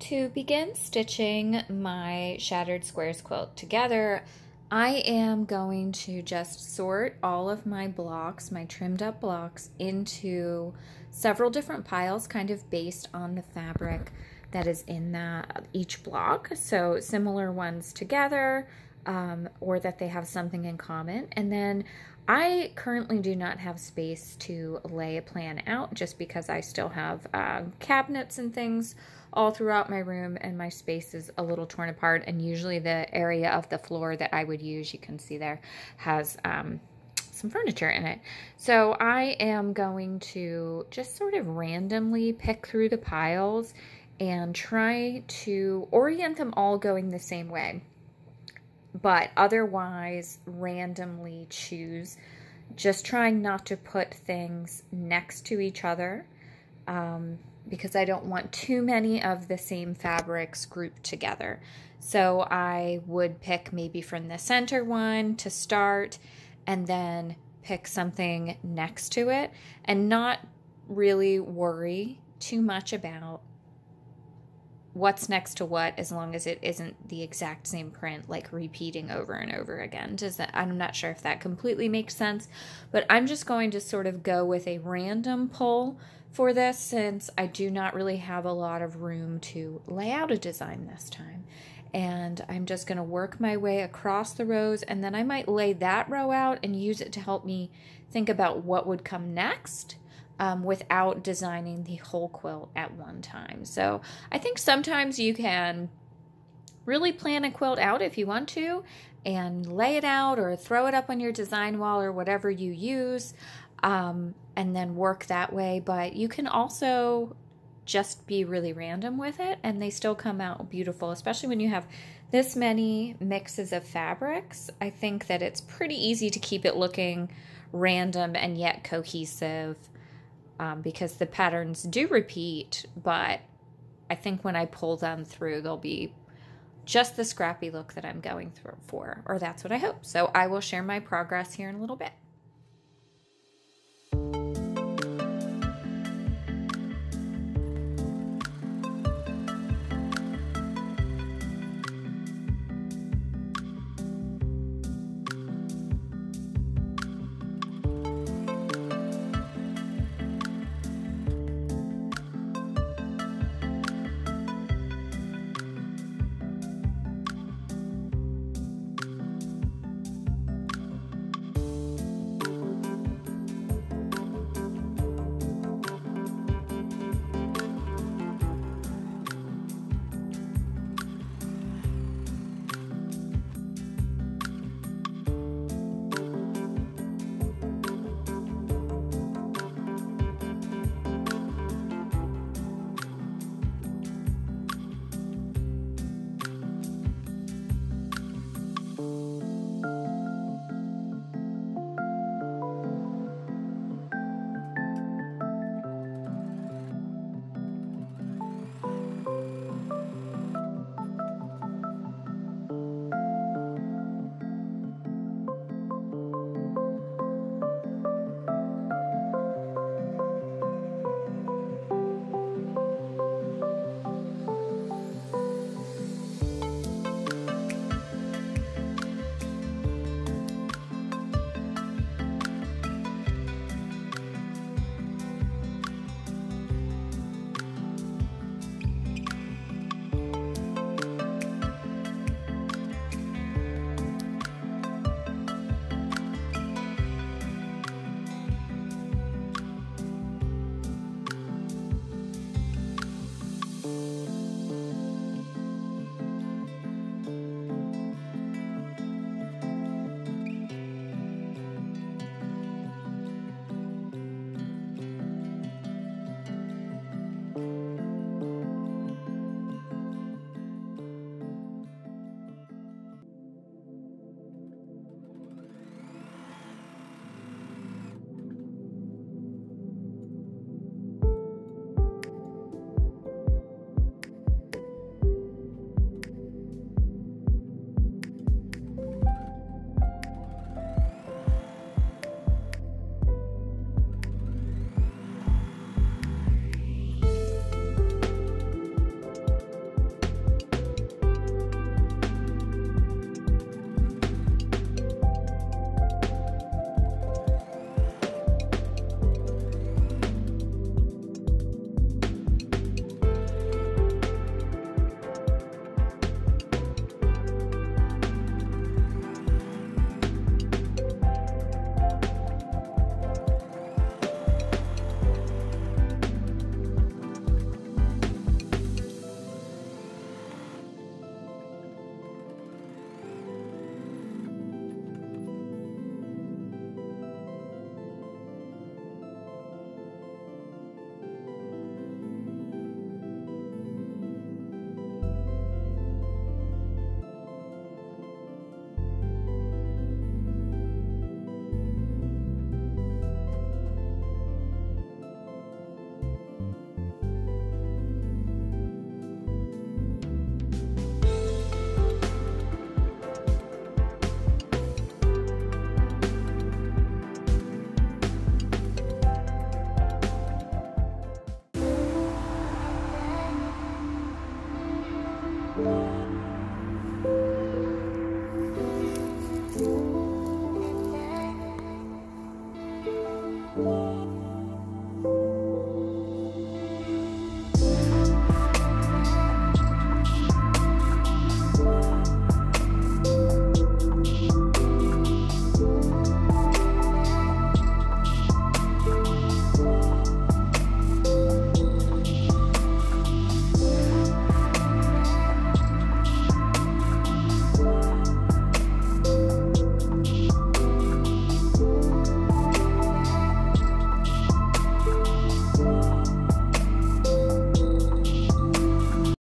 To begin stitching my Shattered Squares quilt together, I am going to just sort all of my blocks, my trimmed up blocks, into several different piles kind of based on the fabric that is in each block. So similar ones together, or that they have something in common. And then I currently do not have space to lay a plan out just because I still have cabinets and things all throughout my room, and my space is a little torn apart, and usually the area of the floor that I would use, you can see there, has some furniture in it. So I am going to just sort of randomly pick through the piles and try to orient them all going the same way, but otherwise randomly choose, just trying not to put things next to each other, because I don't want too many of the same fabrics grouped together. So I would pick maybe from the center one to start, and then pick something next to it, and not really worry too much about what's next to what, as long as it isn't the exact same print, like repeating over and over again. I'm not sure if that completely makes sense, but I'm just going to sort of go with a random pull for this, since I do not really have a lot of room to lay out a design this time. And I'm just going to work my way across the rows, and then I might lay that row out and use it to help me think about what would come next, without designing the whole quilt at one time. So I think sometimes you can really plan a quilt out if you want to, and lay it out or throw it up on your design wall or whatever you use, and then work that way. But you can also just be really random with it, and they still come out beautiful, especially when you have this many mixes of fabrics. I think that it's pretty easy to keep it looking random and yet cohesive, because the patterns do repeat, but I think when I pull them through, they'll be just the scrappy look that I'm going through for, or that's what I hope. So I will share my progress here in a little bit.